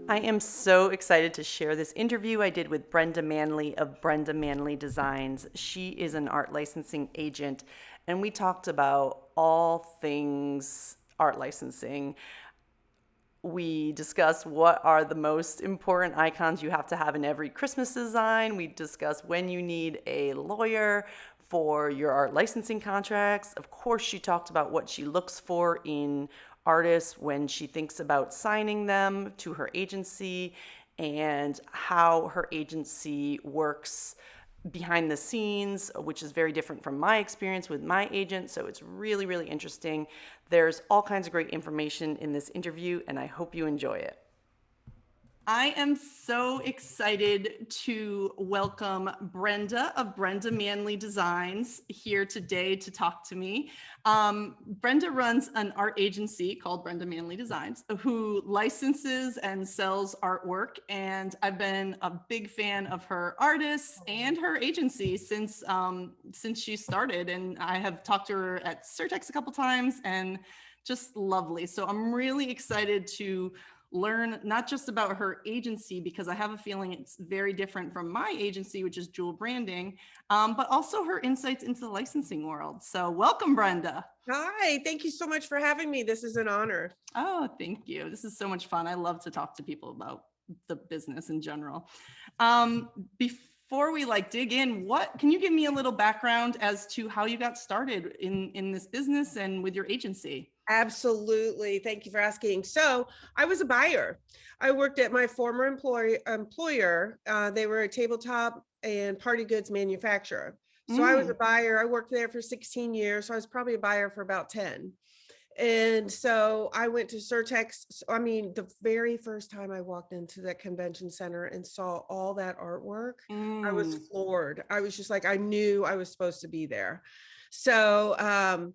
I am so excited to share this interview I did with Brenda Manley of Brenda Manley Designs. She is an art licensing agent, and we talked about all things art licensing. We discussed what are the most important icons you have to have in every Christmas design. We discussed when you need a lawyer for your art licensing contracts. Of course, she talked about what she looks for in artists when she thinks about signing them to her agency and how her agency works behind the scenes, which is very different from my experience with my agent. So it's really, really interesting. There's all kinds of great information in this interview, and I hope you enjoy it. I am so excited to welcome Brenda of Brenda Manley Designs here today to talk to me. Brenda runs an art agency called Brenda Manley Designs, who licenses and sells artwork. And I've been a big fan of her artists and her agency since she started. And I have talked to her at Surtex a couple times, and just lovely. So I'm really excited to learn not just about her agency, because I have a feeling it's very different from my agency, which is Jewel Branding, but also her insights into the licensing world. So welcome, Brenda. Hi, thank you so much for having me. This is an honor. Oh, thank you. This is so much fun. I love to talk to people about the business in general. Before we dig in, can you give me a little background as to how you got started in this business and with your agency? Absolutely. Thank you for asking. So I was a buyer. I worked at my former employer. They were a tabletop and party goods manufacturer. So I was a buyer. I worked there for 16 years. So I was probably a buyer for about 10. And so I went to Surtex. I mean, the very first time I walked into the convention center and saw all that artwork, I was floored. I was just like, I knew I was supposed to be there. So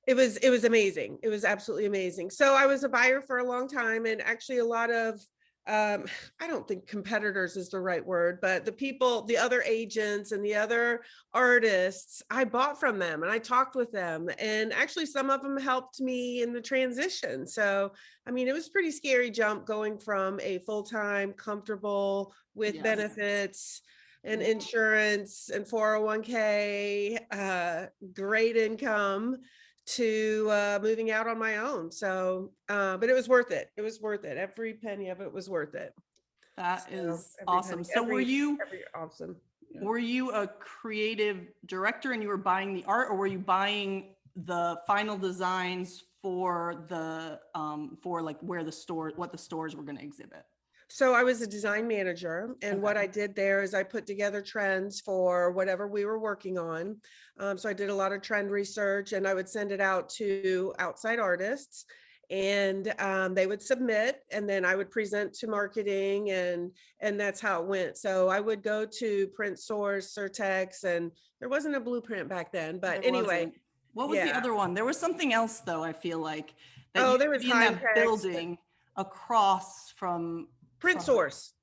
it was amazing. It was absolutely amazing. So I was a buyer for a long time, and actually a lot of I don't think competitors is the right word, but the other agents and the other artists, I bought from them and I talked with them, and actually some of them helped me in the transition. So I mean, it was a pretty scary jump going from a full-time, comfortable with benefits and insurance and 401k, great income, to moving out on my own. So, but it was worth it. It was worth it. Every penny of it was worth it. That is awesome. So were you awesome? Were you a creative director and you were buying the art, or were you buying the final designs for the what the stores were going to exhibit? So I was a design manager, and what I did there is I put together trends for whatever we were working on. So I did a lot of trend research, and I would send it out to outside artists, and they would submit, and then I would present to marketing, and that's how it went. So I would go to print source, Surtex, and there wasn't a blueprint back then, but anyway. What was the other one? There was something else, though, I feel like, that there was in that building across from Print Source.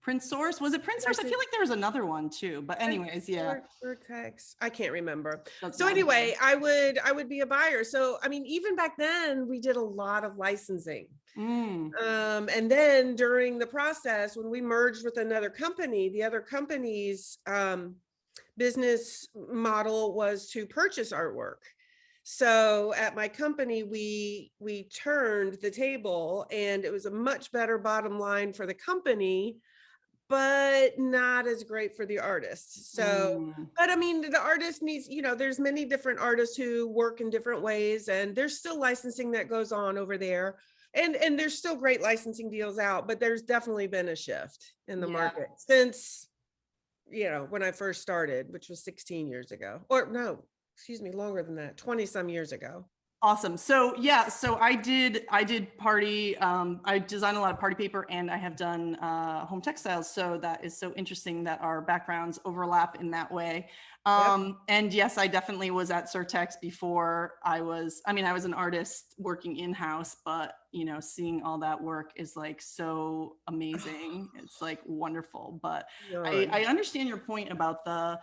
Print Source? Was it Print Source? I feel like there was another one too, but anyways, yeah. Surtex. I can't remember. So anyway, I would be a buyer. So I mean, even back then we did a lot of licensing. And then during the process, when we merged with another company, the other company's business model was to purchase artwork. So at my company, we turned the table, and it was a much better bottom line for the company, but not as great for the artists. So, but I mean, the artist needs, there's many different artists who work in different ways, and there's still licensing that goes on over there. And there's still great licensing deals out, but there's definitely been a shift in the market since, when I first started, which was 16 years ago, or no, excuse me, longer than that, 20 some years ago. Awesome. So so I did party, I designed a lot of party paper, and I have done home textiles. So that is so interesting that our backgrounds overlap in that way. And yes, I definitely was at Surtex before I was an artist working in-house, but seeing all that work is so amazing. It's wonderful. But I understand your point about the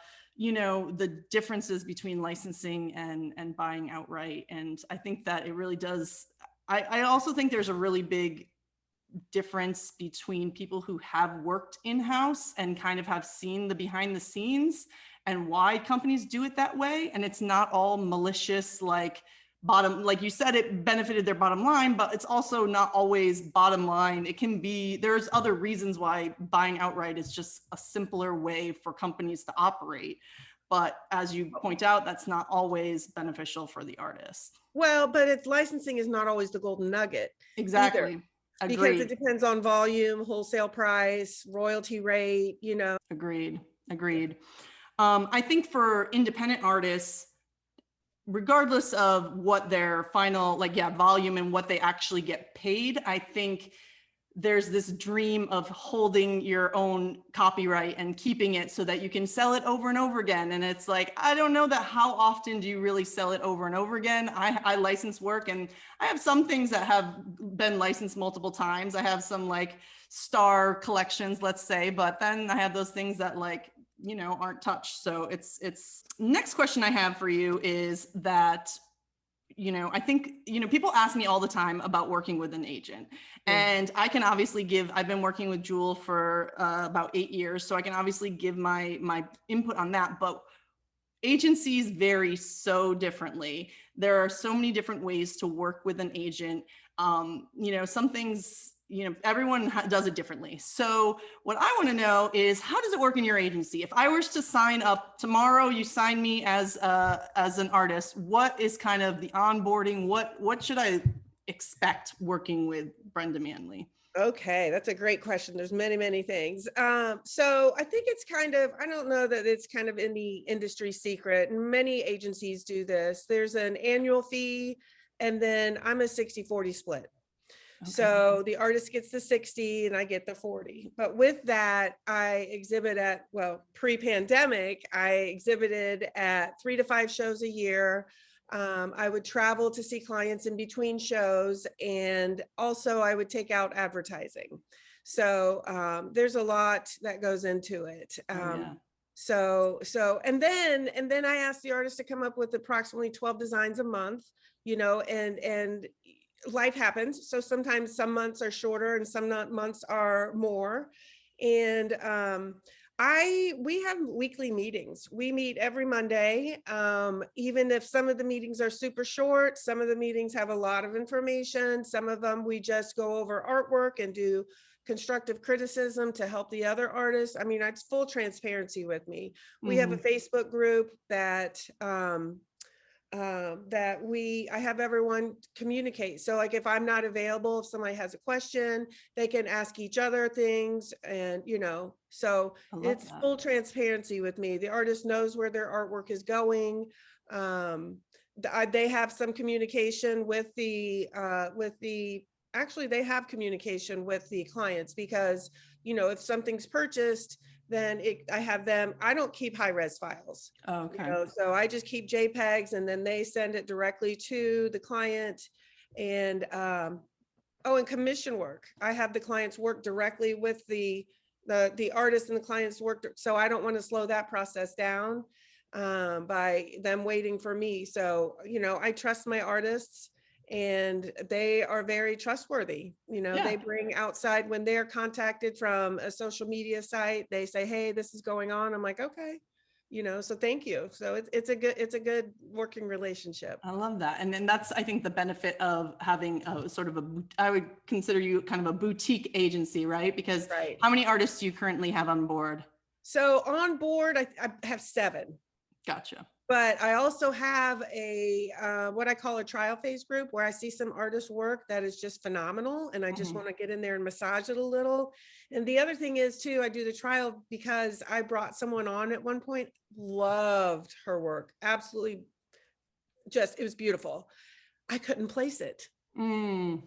differences between licensing and buying outright. And I think that it really does. I also think there's a really big difference between people who have worked in-house and kind of have seen the behind the scenes and why companies do it that way. And it's not all malicious, like you said, it benefited their bottom line, but it's also not always bottom line. It can be, there's other reasons why buying outright is just a simpler way for companies to operate. But as you point out, that's not always beneficial for the artist. Well, but it's licensing is not always the golden nugget either, Exactly. because it Agreed. depends on volume, wholesale price, royalty rate, Agreed. I think for independent artists, regardless of what their final, volume and what they actually get paid, I think there's this dream of holding your own copyright and keeping it so that you can sell it over and over again. And it's like, I don't know that how often do you really sell it over and over again? I license work, and I have some things that have been licensed multiple times. I have some like star collections, let's say, but then I have those things that aren't touched. So it's next question I have for you is that I think, people ask me all the time about working with an agent. And I can obviously I've been working with Jewel for about 8 years. So I can obviously give my input on that. But agencies vary so differently. There are so many different ways to work with an agent. Some things, everyone does it differently. So what I want to know is, how does it work in your agency? If I was to sign up tomorrow, you sign me as an artist, what is kind of the onboarding? What should I expect working with Brenda Manley? Okay, that's a great question. There's many, many things. So I think it's I don't know that it's kind of in the industry secret. Many agencies do this. There's an annual fee, and then I'm a 60-40 split. Okay. So the artist gets the 60 and I get the 40. But with that, I exhibit pre-pandemic, I exhibited at 3 to 5 shows a year. I would travel to see clients in between shows, and also I would take out advertising. So there's a lot that goes into it. And then I asked the artist to come up with approximately 12 designs a month, and life happens. So sometimes some months are shorter and some months are more. And we have weekly meetings. We meet every Monday. Even if some of the meetings are super short, some of the meetings have a lot of information. Some of them we just go over artwork and do constructive criticism to help the other artists. I mean, it's full transparency with me. We have a Facebook group that I have everyone communicate. So like if I'm not available, if somebody has a question, they can ask each other things, and so it's full transparency with me. The artist knows where their artwork is going. They have some communication actually they have communication with the clients, because if something's purchased, then I don't keep high res files. Okay. So I just keep JPEGs, and then they send it directly to the client. And and commission work. I have the clients work directly with the artist, and the clients work. So I don't want to slow that process down by them waiting for me. So, I trust my artists, and they are very trustworthy. They bring outside, when they're contacted from a social media site, they say, hey, this is going on. I'm like, okay, so thank you. So it's a good working relationship. I love that. And then that's, I think, the benefit of having I would consider you kind of a boutique agency, right? Because How many artists do you currently have on board? So on board, I have 7. Gotcha. But I also have what I call a trial phase group, where I see some artist work that is just phenomenal, and I just want to get in there and massage it a little. And the other thing is too, I do the trial because I brought someone on at one point, loved her work, absolutely, it was beautiful. I couldn't place it. And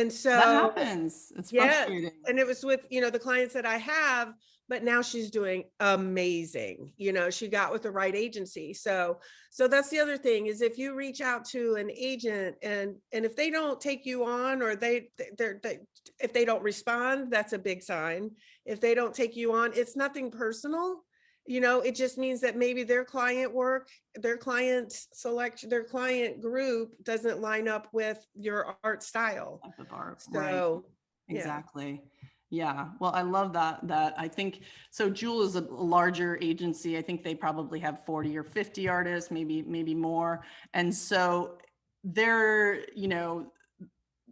so that happens. It's frustrating. And it was with, the clients that I have, but now she's doing amazing. She got with the right agency. So that's the other thing, is if you reach out to an agent, and if they don't take you on, or if they don't respond, that's a big sign. If they don't take you on, it's nothing personal. It just means that maybe their client work, their client selection, their client group doesn't line up with your art style. Type of art, so, Yeah. exactly. Yeah. Well, I love that I think so. Jewel is a larger agency. I think they probably have 40 or 50 artists, maybe more. And so they're,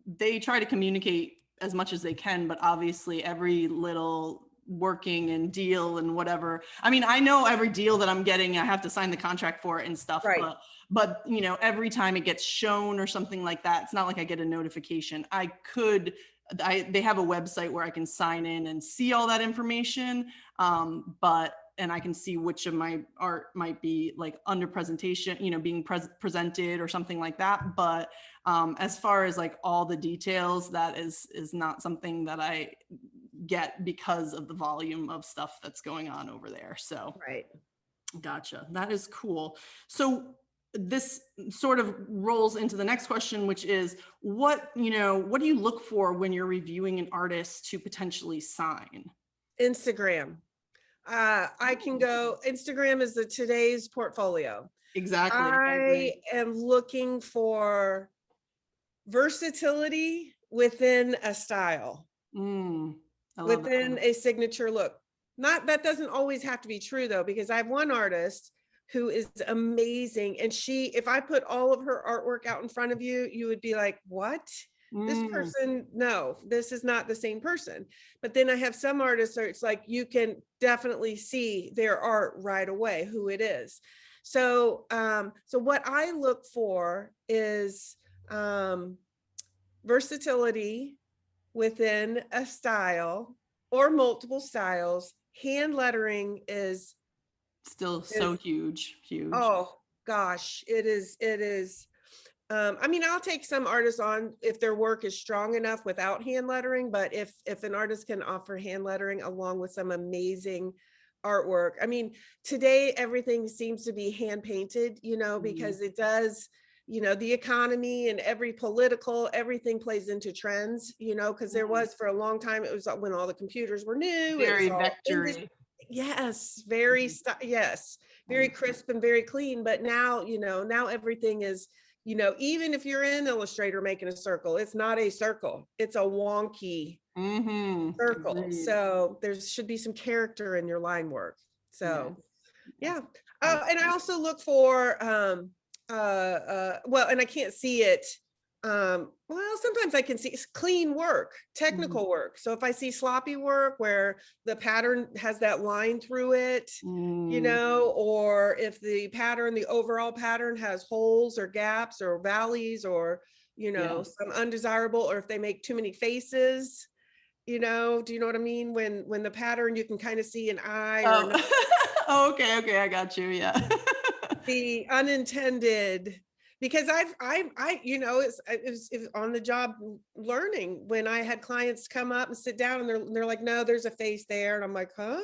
they try to communicate as much as they can, but obviously every little working and deal and whatever. I mean, I know every deal that I'm getting, I have to sign the contract for it and stuff, Right. but every time it gets shown or something like that, it's not like I get a notification. They have a website where I can sign in and see all that information. And I can see which of my art might be like under presentation, being presented or something like that. But as far as like all the details, that is not something that I get because of the volume of stuff that's going on over there. So Right. gotcha. That is cool. So this sort of rolls into the next question, which is what do you look for when you're reviewing an artist to potentially sign? Instagram. I can go, Instagram is today's portfolio. Exactly. I I agree. am looking for versatility within a style, I love that within one. a signature look. Not that doesn't always have to be true though, because I have one artist who is amazing. And if I put all of her artwork out in front of you, you would be like, what? This person, no, this is not the same person. But then I have some artists where it's like you can definitely see their art right away, who it is. So so what I look for is versatility within a style or multiple styles. Hand lettering is Still so huge. oh gosh, it is. I mean, I'll take some artists on if their work is strong enough without hand lettering, but if an artist can offer hand lettering along with some amazing artwork. I mean, today everything seems to be hand painted, because it does, the economy and everything plays into trends, because there was for a long time, it was when all the computers were new, it was Very all vectory. yes, yes, very crisp and very clean. But now, now everything is, even if you're in Illustrator making a circle, it's not a circle, it's a wonky circle. Agreed. So there should be some character in your line work. Yes. So yeah. I And I also look for well, and I can't see it. Well, sometimes I can see it's clean work, technical work. So if I see sloppy work where the pattern has that line through it, or if the overall pattern has holes or gaps or valleys or, some undesirable, or if they make too many faces, do you know what I mean? When the pattern, you can kind of see an eye or Oh. Oh, okay, I got you. Yeah. the unintended, because it's on the job learning when I had clients come up and sit down and they're like, no, there's a face there. And I'm like, huh?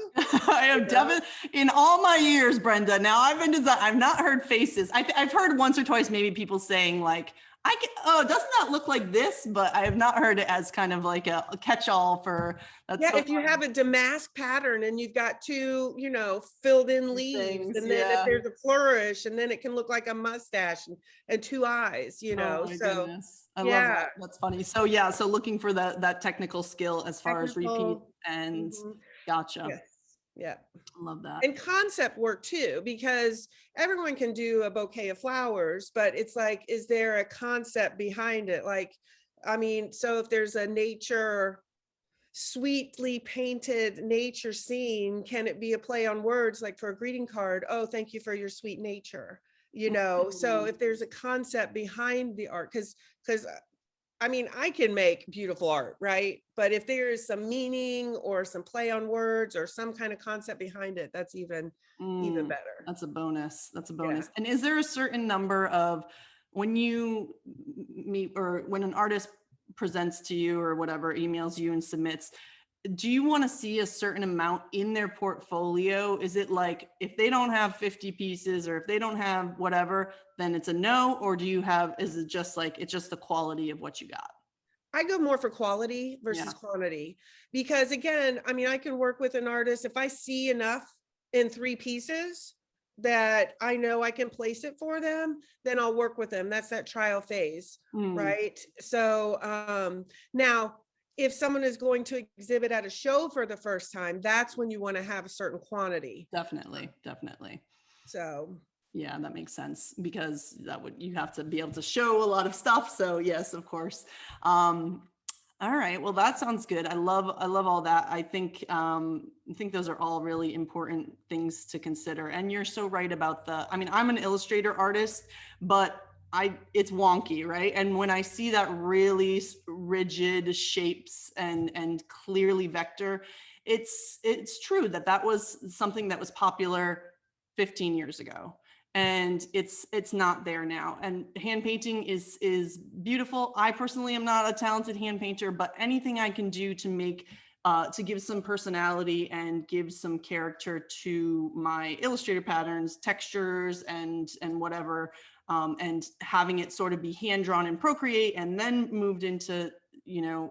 I have definitely in all my years, Brenda. Now I've not heard faces. I've heard once or twice maybe people saying like, doesn't that look like this? But I have not heard it as kind of like a catch-all for that's Yeah, so if you have a damask pattern and you've got two, filled in leaves, things. and then if Yeah. there's a flourish, and then it can look like a mustache and two eyes, Oh my so goodness. I love yeah, that. That's funny. So yeah, so looking for that technical skill as far as repeat technical. and Mhm, gotcha. yes, yeah. I love that. And concept work too, because everyone can do a bouquet of flowers, but it's like, is there a concept behind it? Like, I mean, so if there's a sweetly painted nature scene, can it be a play on words, like for a greeting card, oh, thank you for your sweet nature, so if there's a concept behind the art, because I mean, I can make beautiful art, right? But if there is some meaning or some play on words or some kind of concept behind it, that's even better. That's a bonus. That's a Yeah. bonus. And is there a certain number of when you meet or when an artist presents to you or whatever, emails you and submits, do you want to see a certain amount in their portfolio? Is it like if they don't have 50 pieces or if they don't have whatever, then it's a no? Or is it just like it's just the quality of what you got? I go more for quality Yeah. versus quantity, because again, I mean, I can work with an artist if I see enough in 3 pieces that I know I can place it for them, then I'll work with them. That's that trial phase, Mm. right? So now if someone is going to exhibit at a show for the first time, that's when you want to have a certain quantity. Definitely. So Yeah, that makes sense, because you have to be able to show a lot of stuff. So yes, of course. All right. Well, that sounds good. I love all that. I think those are all really important things to consider. And you're so right about I mean, I'm an illustrator artist, but it's wonky, right? And when I see that really rigid shapes and clearly vector, it's true that was something that was popular 15 years ago, and it's not there now. And hand painting is beautiful. I personally am not a talented hand painter, but anything I can do to make to give some personality and give some character to my illustrator patterns, textures, and whatever, and having it sort of be hand drawn in Procreate and then moved into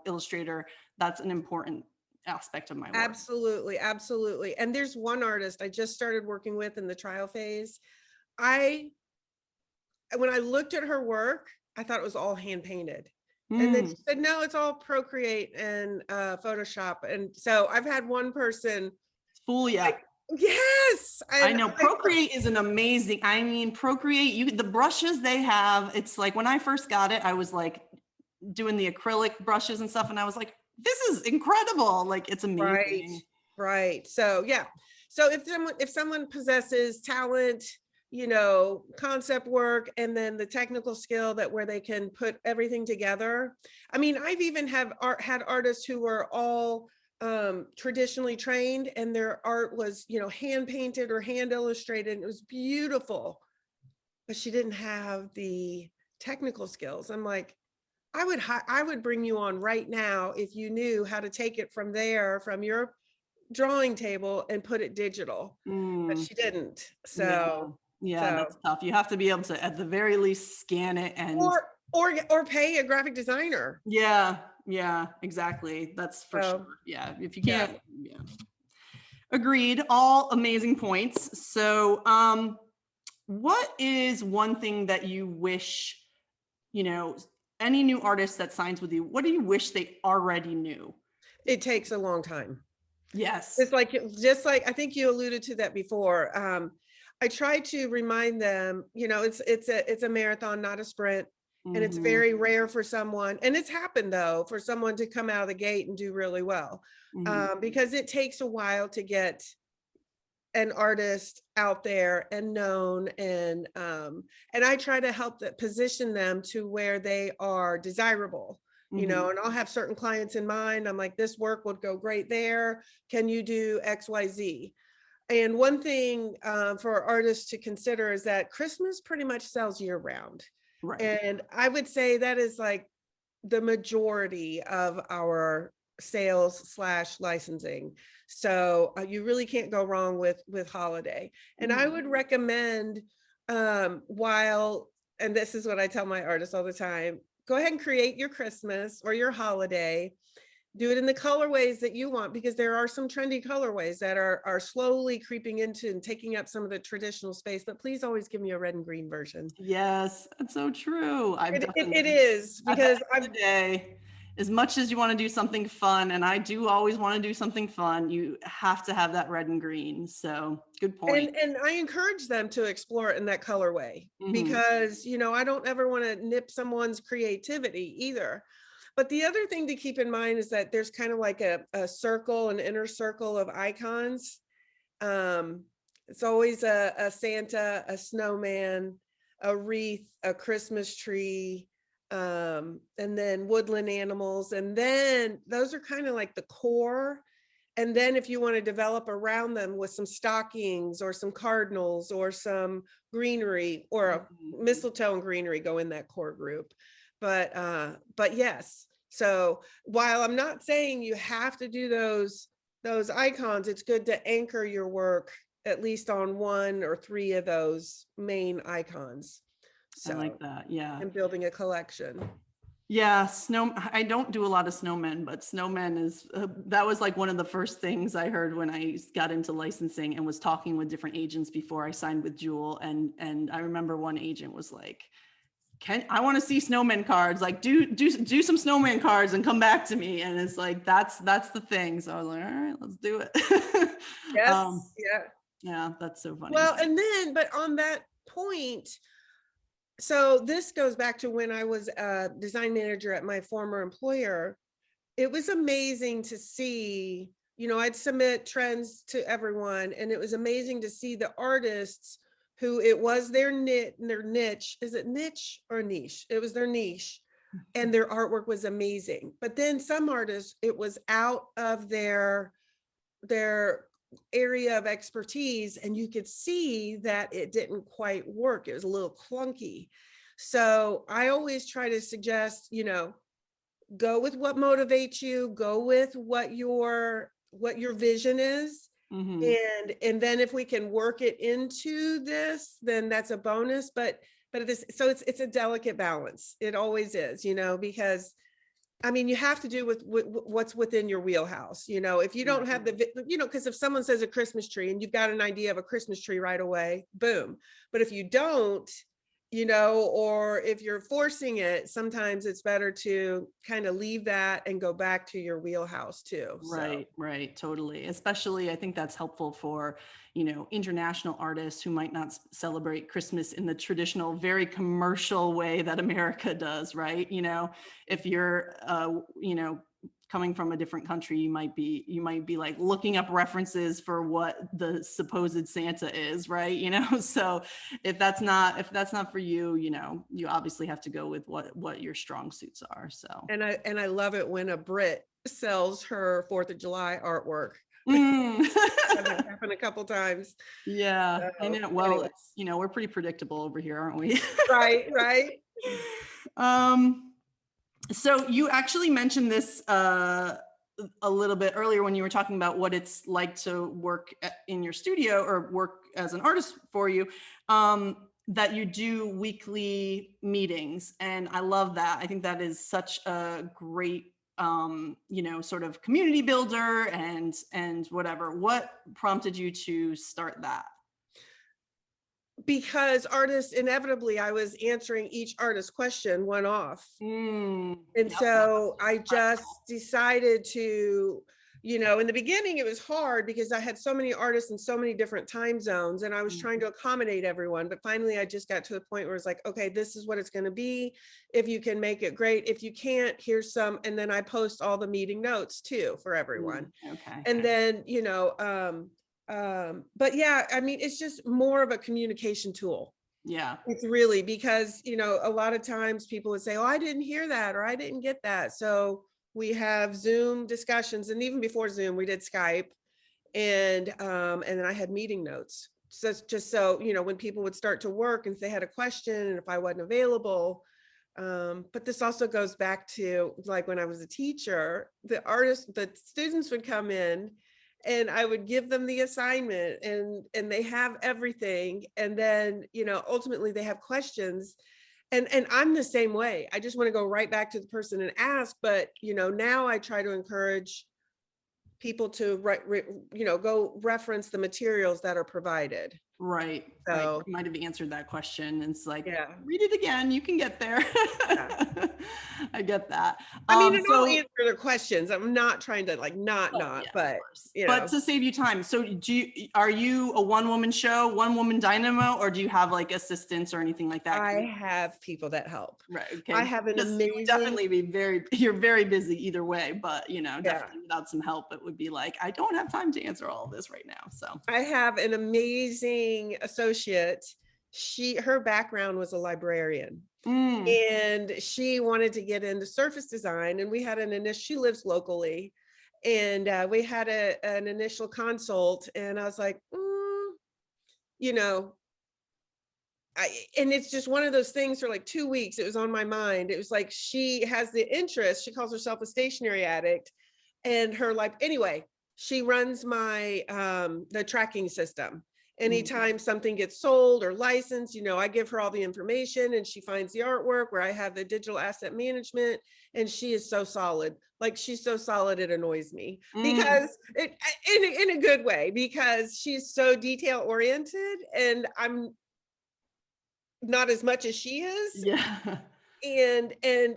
Illustrator, that's an important aspect of my work. absolutely, absolutely. And there's one artist I just started working with in the trial phase. When I looked at her work, I thought it was all hand painted. And then she said, no, it's all Procreate and Photoshop. And so I've had one person fool you. Like, yes. I know Procreate is an amazing, I mean, Procreate, the brushes they have, it's like when I first got it, I was like doing the acrylic brushes and stuff, and I was like, this is incredible. Like, it's amazing. Right. So yeah. So if someone possesses talent, concept work, and then the technical skill where they can put everything together. I mean, I've even had artists who were all traditionally trained, and their art was, hand painted or hand illustrated, and it was beautiful, but she didn't have the technical skills. I'm like, I would bring you on right now if you knew how to take it from your drawing table and put it digital, but she didn't. So yeah, that's tough. You have to be able to, at the very least, scan it and or pay a graphic designer. Yeah, exactly. That's for sure. Yeah, if you can't. Yeah. Agreed. All amazing points. So, what is one thing that you wish, any new artist that signs with you, what do you wish they already knew? It takes a long time. Yes. It's just like I think you alluded to that before. I try to remind them, it's a marathon, not a sprint. And it's very rare for someone, and it's happened though, for someone to come out of the gate and do really well, because it takes a while to get an artist out there and known, and I try to help position them to where they are desirable. And I'll have certain clients in mind. I'm like, this work would go great there. Can you do XYZ? And one thing for artists to consider is that Christmas pretty much sells year round. Right. And I would say that is like the majority of our sales / licensing. So you really can't go wrong with holiday. And I would recommend, and this is what I tell my artists all the time, go ahead and create your Christmas or your holiday. Do it in the colorways that you want, because there are some trendy colorways that are slowly creeping into and taking up some of the traditional space. But please always give me a red and green version. Yes, that's so true. It is, because as much as you want to do something fun, and I do always want to do something fun, you have to have that red and green. So good point. And I encourage them to explore it in that colorway, because, I don't ever want to nip someone's creativity either. But the other thing to keep in mind is that there's kind of like a circle, an inner circle of icons. It's always a Santa, a snowman, a wreath, a Christmas tree, and then woodland animals. And then those are kind of like the core. And then if you want to develop around them with some stockings or some cardinals or some greenery, or mistletoe and greenery go in that core group. But yes. So while I'm not saying you have to do those icons, it's good to anchor your work at least on 1 or 3 of those main icons. So I like that. Yeah. And building a collection. Yeah. I don't do a lot of snowmen, but snowmen is, that was like one of the first things I heard when I got into licensing and was talking with different agents before I signed with Jewel. And I remember one agent was like, I want to see snowman cards, like do some snowman cards and come back to me. And it's like, that's the thing. So I was like, all right, let's do it. Yes. Yeah. Yeah, that's so funny. Well, and then, but on that point, so this goes back to when I was a design manager at my former employer. It was amazing to see, I'd submit trends to everyone, and it was amazing to see the artists who it was their niche. Is it niche or niche? It was their niche, and their artwork was amazing. But then some artists, it was out of their area of expertise, and you could see that it didn't quite work. It was a little clunky. So I always try to suggest, go with what motivates you, go with what your vision is. Mhm. And then if we can work it into this, then that's a bonus. But it's a delicate balance. It always is, because I mean, you have to do with what's within your wheelhouse. If you don't have because if someone says a Christmas tree and you've got an idea of a Christmas tree right away, boom. But if you don't, or if you're forcing it, sometimes it's better to kind of leave that and go back to your wheelhouse too. Right, right, totally. Especially, I think that's helpful for, international artists who might not celebrate Christmas in the traditional, very commercial way that America does, right? If you're, coming from a different country, you might be like looking up references for what the supposed Santa is, right? So if that's not for you, you obviously have to go with what your strong suits are. So And I love it when a Brit sells her 4th of July artwork. That happened a couple times. Yeah, So, I know. Well, anyway. it's, we're pretty predictable over here, aren't we? Right. So you actually mentioned this a little bit earlier when you were talking about what it's like to work in your studio or work as an artist for you, that you do weekly meetings. And I love that. I think that is such a great, sort of community builder and whatever. What prompted you to start that? Because artists, inevitably, I was answering each artist's question one off. And Yep. so I just decided to, in the beginning, it was hard because I had so many artists in so many different time zones and I was trying to accommodate everyone. But finally, I just got to the point where it's like, okay, this is what it's going to be. If you can make it, great. If you can't, here's some. And then I post all the meeting notes too for everyone. Okay. And then, but yeah, I mean, it's just more of a communication tool. Yeah. It's really because, a lot of times people would say, oh, I didn't hear that, or I didn't get that. So we have Zoom discussions, and even before Zoom, we did Skype, and then I had meeting notes. So just so, when people would start to work and if they had a question and if I wasn't available. But this also goes back to like when I was a teacher, the students would come in and I would give them the assignment and they have everything. And then, ultimately they have questions and I'm the same way. I just want to go right back to the person and ask, but, now I try to encourage people to go reference the materials that are provided. Right. So, I might have answered that question. And it's like, yeah. read it again. You can get there. Yeah. I get that. I mean, and I'll answer their questions. I'm not trying to not, yeah, but but to save you time. So are you a one-woman show, one-woman dynamo, or do you have like assistants or anything like that? I have people that help. Right. Okay. I have an amazing. You definitely you're very busy either way, but definitely without some help, it would be like, I don't have time to answer all of this right now. So I have an amazing associate. Her background was a librarian. And she wanted to get into surface design, and we had she lives locally, and we had an initial consult, and I was like, and it's just one of those things for like 2 weeks. It was on my mind. It was like, she has the interest. She calls herself a stationery addict, and anyway, she runs my the tracking system. Anytime something gets sold or licensed, I give her all the information and she finds the artwork where I have the digital asset management. And she is so solid. Like, she's so solid, it annoys me because in a good way, because she's so detail oriented, and not as much as she is. Yeah. And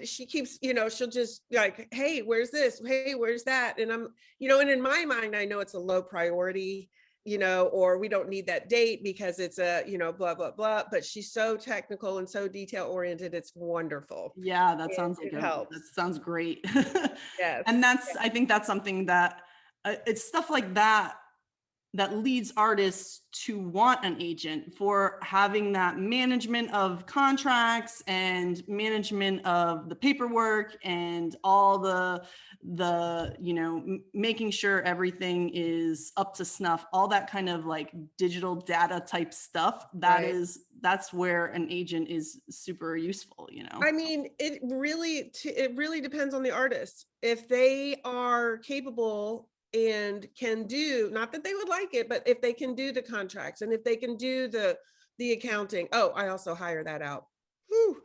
she keeps, she'll just like, hey, where's this, hey, where's that, and I'm, and in my mind I know it's a low priority, or we don't need that date because it's a, blah blah blah, but she's so technical and so detail oriented, it's wonderful. Yeah, And it that helps. sounds great. Yes. And I think that's something that it's stuff like that that leads artists to want an agent, for having that management of contracts and management of the paperwork and all making sure everything is up to snuff, all that kind of like digital data type stuff. Right. That's where an agent is super useful. I mean, it really depends on the artist. If they are capable and can do, not that they would like it, but if they can do the contracts and if they can do the accounting. Oh, I also hire that out. Whew.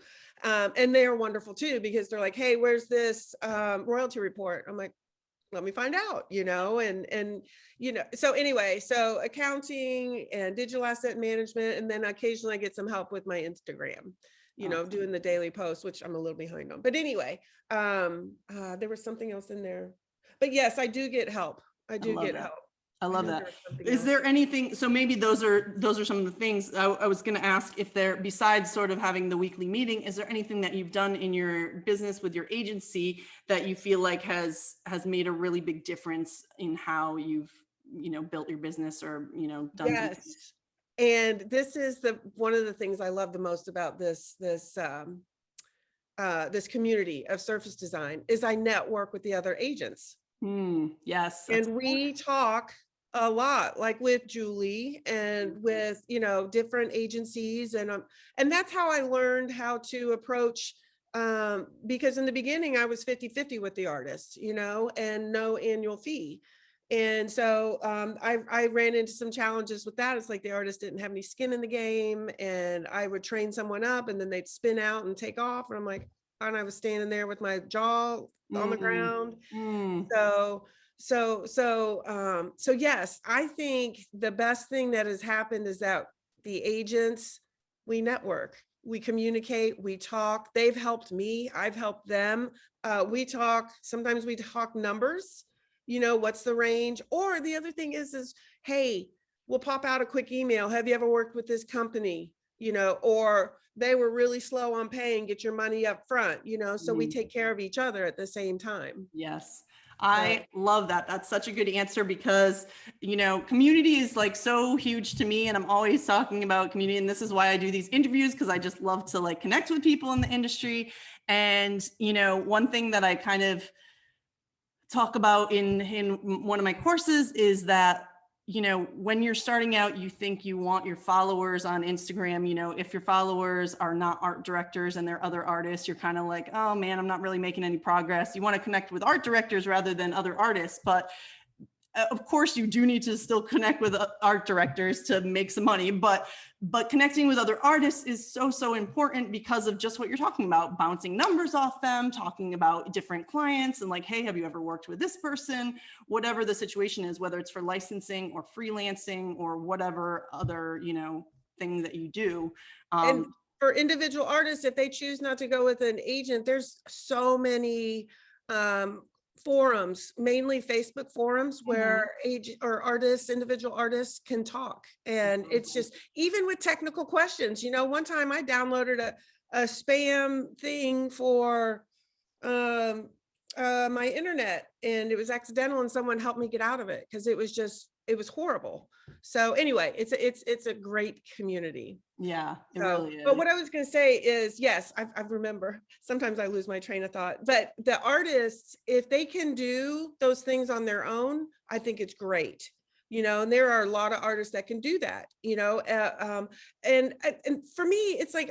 And they are wonderful too, because they're like, hey, where's this royalty report? I'm like, let me find out, and so anyway, so accounting and digital asset management, and then occasionally I get some help with my Instagram, Awesome. doing the daily post, which I'm a little behind on, but anyway, there was something else in there, but yes, I do get help. I I do love get that. help. I I love know there that. was something Is else. there anything, so maybe those are some of the things I was going to ask, if there, besides sort of having the weekly meeting, is there anything that you've done in your business with your agency that you feel like has made a really big difference in how you've, built your business or, done some things? Yes. And this is one of the things I love the most about this community of surface design is I network with the other agents. Yes, that's And we talk a lot, like with Julie and with, different agencies. And that's how I learned how to approach, because in the beginning I was 50-50 with the artist, and no annual fee. And so I ran into some challenges with that. It's like the artist didn't have any skin in the game, and I would train someone up and then they'd spin out and take off. And I'm like, and I was standing there with my jaw on the Mm, ground. mm, So yes, I think the best thing that has happened is that the agents, we network, we communicate, we talk. They've helped me, I've helped them. We talk, sometimes we talk numbers, what's the range? Or the other thing is, hey, we'll pop out a quick email. Have you ever worked with this company? Or they were really slow on paying, get your money up front, so we mm. take care of each other at the same time. Yes. So I love that. That's such a good answer because, community is like so huge to me, and I'm always talking about community. And this is why I do these interviews, because I just love to like connect with people in the industry. And, one thing that I kind of talk about in one of my courses is that, when you're starting out, you think you want your followers on Instagram, if your followers are not art directors and they're other artists, you're kind of like, oh man, I'm not really making any progress. You want to connect with art directors rather than other artists. But of course you do need to still connect with art directors to make some money, but connecting with other artists is so important because of just what you're talking about, bouncing numbers off them, talking about different clients and like, hey, have you ever worked with this person? Whatever the situation is, whether it's for licensing or freelancing or whatever other thing that you do. and for individual artists, if they choose not to go with an agent, there's so many um, forums, mainly Facebook forums, where individual artists can talk. And it's just, even with technical questions, one time I downloaded a spam thing for um, my internet, and it was accidental, and someone helped me get out of it because it was horrible. So anyway, it's a great community. Yeah, it So, really but is. what I was going to say is, yes, I remember, sometimes I lose my train of thought, but the artists, if they can do those things on their own, I think it's great. And there are a lot of artists that can do that, and for me, it's like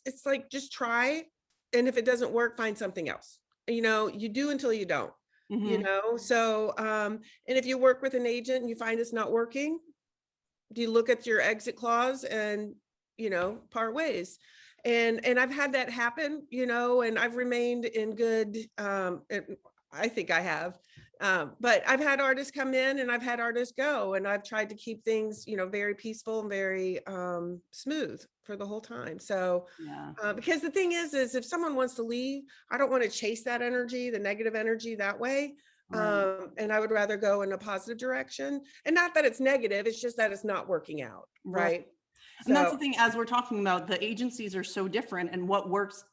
it's like, just try. And if it doesn't work, find something else. You do until you don't, Mhm. so, and if you work with an agent and you find it's not working, do you look at your exit clause and part ways? And I've had that happen, and I've remained in good, I think I have But I've had artists come in and I've had artists go, and I've tried to keep things, very peaceful and very smooth for the whole time. So, Yeah. because the thing is if someone wants to leave, I don't want to chase that energy, the negative energy that way. Right. And I would rather go in a positive direction. And not that it's negative, it's just that it's not working out. Right. Right. And that's the So, thing, as we're talking about, the agencies are so different, and what works,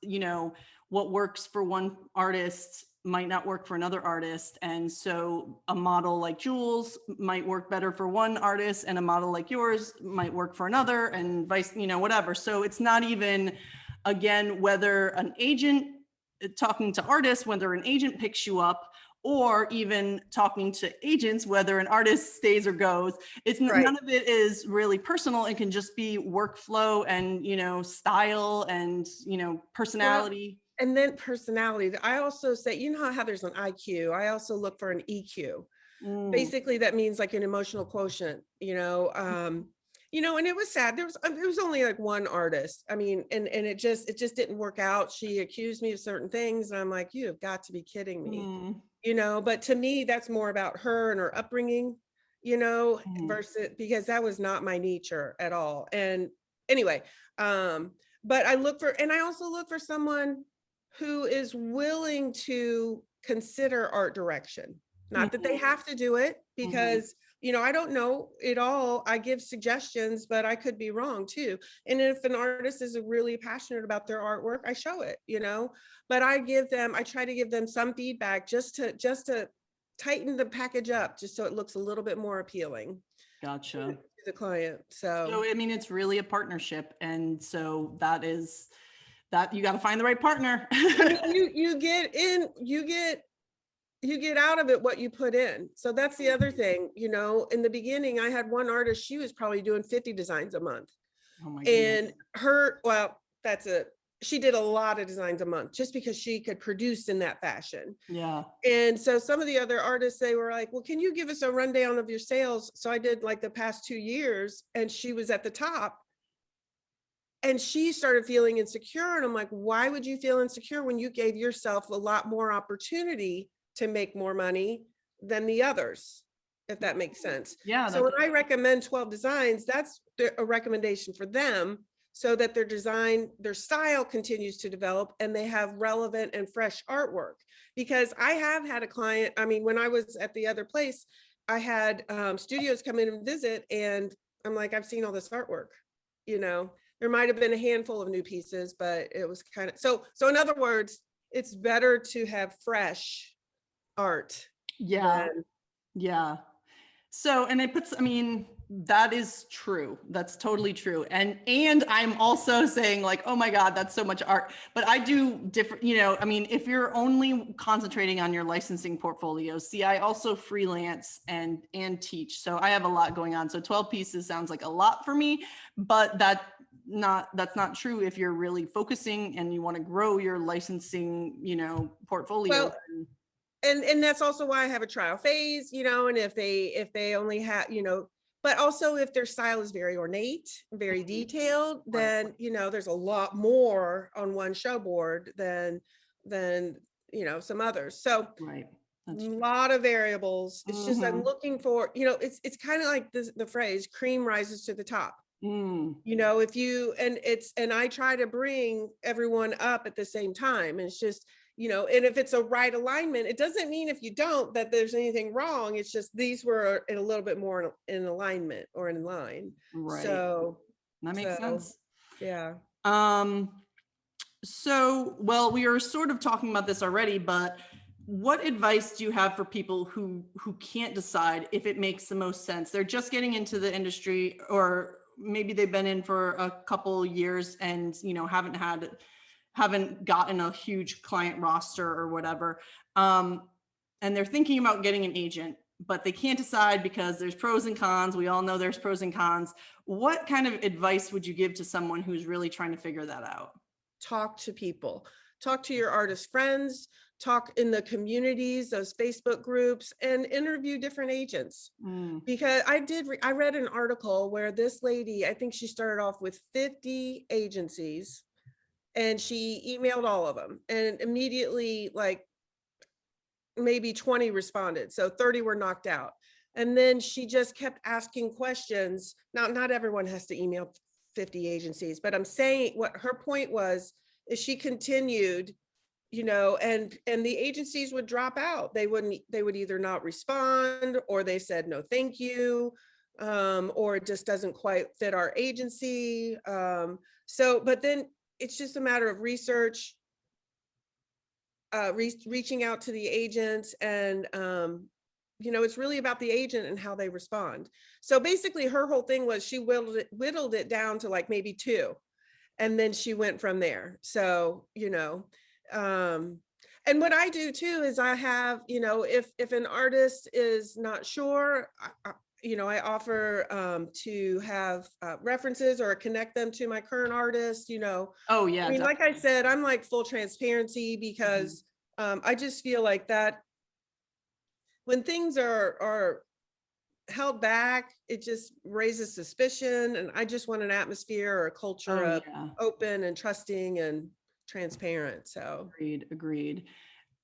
what works for one artist might not work for another artist. And so a model like Jules might work better for one artist, and a model like yours might work for another, and vice, whatever. So it's not even, again, whether an agent talking to artists, whether an agent picks you up, or even talking to agents, whether an artist stays or goes. It's right. none of it is really personal. It can just be workflow and, style and, Well, personality. and then personality. I also say, how there's an IQ. I also look for an EQ. Mm, Basically that means like an emotional quotient, and it was sad. There was only like one artist. I mean, and it just didn't work out. She accused me of certain things, and I'm like, you have got to be kidding me. mm, But to me that's more about her and her upbringing, mm. versus, because that was not my nature at all. And anyway, but I also look for someone who is willing to consider art direction. Not that they Mhm, have to do it, mhm. because I don't know it all. I give suggestions, but I could be wrong too. And if an artist is really passionate about their artwork, I show it, but I try to give them some feedback, just to tighten the package up, just so it looks a little bit more appealing to Gotcha. the client. So So, I mean, it's really a partnership. And so that you got to find the right partner. I mean, you get out of it what you put in. So that's the other thing, in the beginning, I had one artist, she was probably doing 50 designs a month. Oh my goodness. And she did a lot of designs a month just because she could produce in that fashion. Yeah. And so some of the other artists, they were like, well, can you give us a rundown of your sales? So I did like the past 2 years, and she was at the top. And she started feeling insecure. And I'm like, why would you feel insecure when you gave yourself a lot more opportunity to make more money than the others, if that makes sense? Yeah. So when I recommend 12 designs, that's a recommendation for them, so that their style continues to develop and they have relevant and fresh artwork. Because I have had a client, I mean, when I was at the other place, I had studios come in and visit, and I'm like, I've seen all this artwork, you know, there might have been a handful of new pieces, but it was kind of, so in other words, it's better to have fresh art Yeah. than, Yeah. So, and I mean, that is true. That's totally true. And I'm also saying, like, oh my God, that's so much art. But I do different, I mean, if you're only concentrating on your licensing portfolio, see, I also freelance and teach. So I have a lot going on. So 12 pieces sounds like a lot for me, but that's not true if you're really focusing and you want to grow your licensing, portfolio. well, and that's also why I have a trial phase, and if they only have, but also if their style is very ornate, very detailed, Right. then, there's a lot more on one show board than some others. So Right. a That's true. lot of variables. It's just I'm Mhm. looking for, it's kind of like the phrase cream rises to the top. Mm. If you, and I try to bring everyone up at the same time. And it's just, and if it's a right alignment, it doesn't mean if you don't that there's anything wrong. It's just these were a little bit more in alignment or in line. Right. So, That makes so sense. yeah. Um, so, well, we are sort of talking about this already, but what advice do you have for people who can't decide if it makes the most sense? They're just getting into the industry, or maybe they've been in for a couple years and haven't gotten a huge client roster or whatever. And they're thinking about getting an agent, but they can't decide because there's pros and cons. We all know there's pros and cons. What kind of advice would you give to someone who's really trying to figure that out? Talk to people, talk to your artist friends, talk in the communities, those Facebook groups, and interview different agents. Mm, Because I read an article where this lady, I think she started off with 50 agencies, and she emailed all of them, and immediately, like, maybe 20 responded. So 30 were knocked out. And then she just kept asking questions. Now, not everyone has to email 50 agencies, but I'm saying what her point was is she continued, and the agencies would drop out. They would either not respond, or they said no thank you, or it just doesn't quite fit our agency. But then it's just a matter of research, reaching out to the agents, and it's really about the agent and how they respond. So basically her whole thing was she whittled it down to like maybe 2, and then she went from there. So and what I do too is I have, if an artist is not sure, I offer to have references or connect them to my current artist. Oh yeah, I mean, like I said, I'm like full transparency, because I just feel like that when things are held back, it just raises suspicion. And I just want an atmosphere or a culture oh of yeah, open and trusting and transparent. So agreed.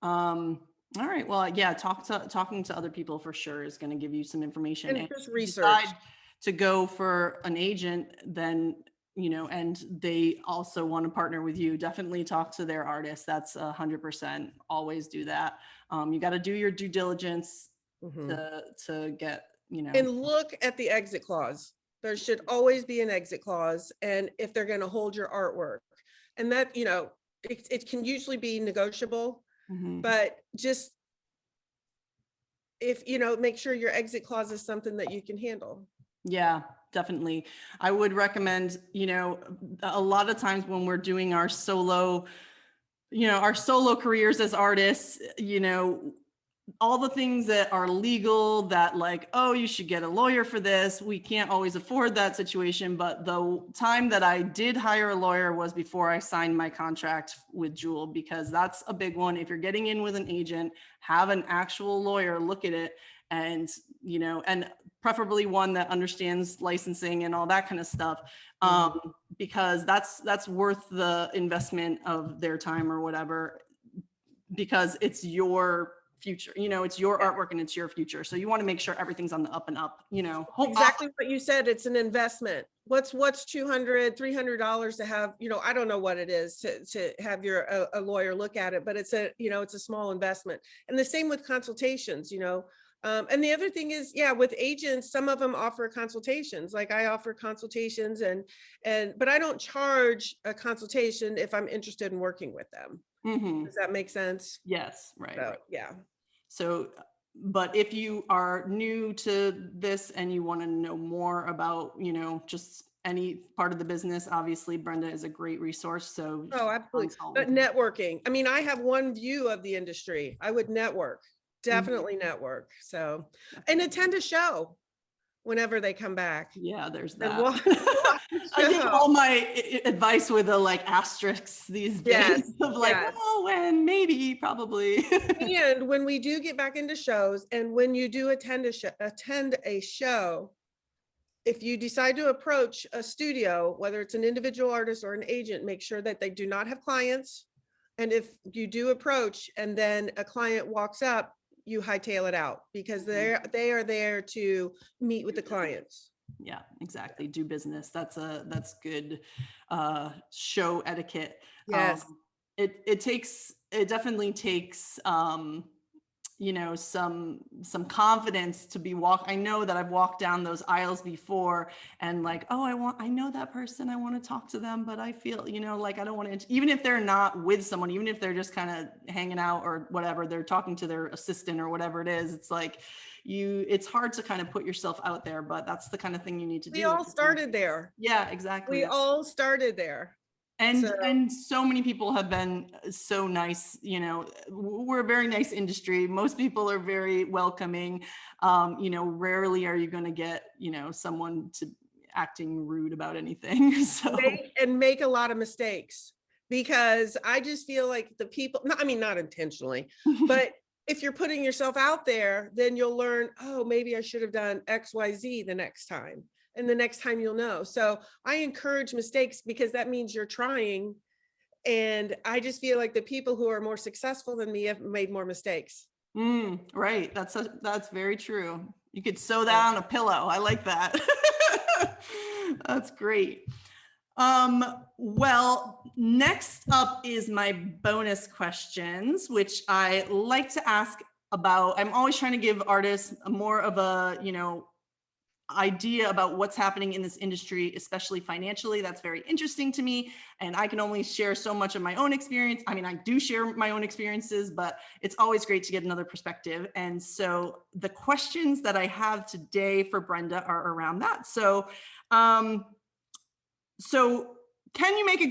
All right, well, yeah, talking to other people for sure is going to give you some information. and And just if you research. decide to go for an agent, then and they also want to partner with you, definitely talk to their artist. That's 100%. Always do that. You got to do your due diligence Mhm. to get And look at the exit clause. There should always be an exit clause, and if they're going to hold your artwork, and that it can usually be negotiable, Mhm. but just if make sure your exit clause is something that you can handle. Yeah, definitely. I would recommend, a lot of times when we're doing our solo careers as artists, all the things that are legal that like, oh, you should get a lawyer for this. We can't always afford that situation. But the time that I did hire a lawyer was before I signed my contract with Jewel, because that's a big one. If you're getting in with an agent, have an actual lawyer look at it, and, and preferably one that understands licensing and all that kind of stuff. Because that's worth the investment of their time or whatever, because it's your future, it's your artwork and it's your future. So you want to make sure everything's on the up and up, Exactly what you said. It's an investment. What's $200, $300 to have, I don't know what it is to have a lawyer look at it, but it's a small investment. And the same with consultations, and the other thing is, with agents, some of them offer consultations. Like I offer consultations, but I don't charge a consultation if I'm interested in working with them. Mhm. Does that make sense? Yes, right, So, right. yeah. So, but if you are new to this and you want to know more about, just any part of the business, obviously Brenda is a great resource. So Oh, absolutely. consult But with her. networking, I mean, I have one view of the industry. I would network, definitely network. So, and attend a show whenever they come back Yeah, there's and that. watch, the I give show. all my advice with a like asterisks these days Yes, of like, yes. well, when, maybe, probably. And when we do get back into shows, and when you do attend a show, if you decide to approach a studio, whether it's an individual artist or an agent, make sure that they do not have clients. And if you do approach and then a client walks up, you hightail it out, because they are there to meet with the clients. Yeah, exactly. Do business. That's good show etiquette. Yes. It definitely takes some confidence to be I know that I've walked down those aisles before and like, oh, I know that person, I want to talk to them, but I feel, like I don't want to, even if they're not with someone, even if they're just kind of hanging out or whatever, they're talking to their assistant or whatever it is, it's like it's hard to kind of put yourself out there, but that's the kind of thing you need to do. We all started there. Yeah, exactly. We all started there. And so many people have been so nice. We're a very nice industry. Most people are very welcoming. Rarely are you going to get, someone to acting rude about anything. So make a lot of mistakes, because I just feel like the people, I mean, not intentionally, but if you're putting yourself out there, then you'll learn, oh, maybe I should have done XYZ the next time. And the next time you'll know. So I encourage mistakes, because that means you're trying. And I just feel like the people who are more successful than me have made more mistakes. Right. That's very true. You could sew that on a pillow. I like that. That's great. Well, next up is my bonus questions, which I like to ask about. I'm always trying to give artists more of a, idea about what's happening in this industry, especially financially. That's very interesting to me. And I can only share so much of my own experience. I mean, I do share my own experiences, but it's always great to get another perspective. And so the questions that I have today for Brenda are around that. Um, so can you make a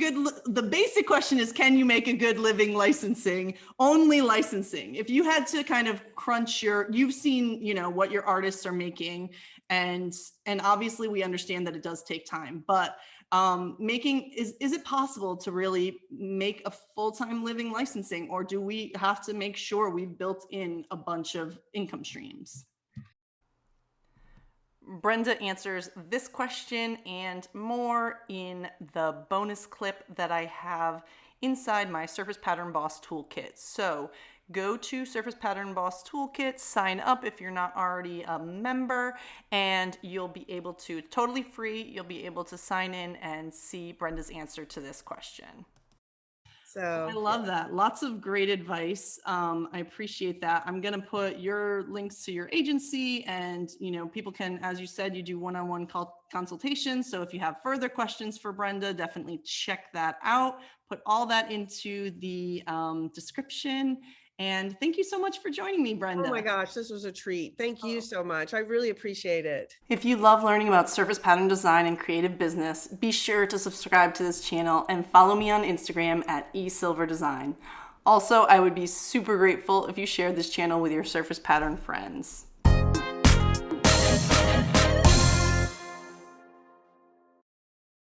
the basic question is, can you make a good living licensing, only licensing? If you had to kind of crunch you've seen, what your artists are making, and obviously we understand that it does take time, but is it possible to really make a full-time living licensing, or do we have to make sure we've built in a bunch of income streams? Brenda answers this question and more in the bonus clip that I have inside my Surface Pattern Boss Toolkit. So go to Surface Pattern Boss Toolkit, sign up if you're not already a member, and you'll be able to, totally free, you'll be able to sign in and see Brenda's answer to this question. So I love that. Lots of great advice. I appreciate that. I'm going to put your links to your agency, and, people can, as you said, you do one-on-one consultations. So if you have further questions for Brenda, definitely check that out. Put all that into the description. And thank you so much for joining me, Brenda. Oh my gosh, this was a treat. Thank you so much. I really appreciate it. If you love learning about surface pattern design and creative business, be sure to subscribe to this channel and follow me on Instagram at esilverdesign. Also, I would be super grateful if you shared this channel with your surface pattern friends.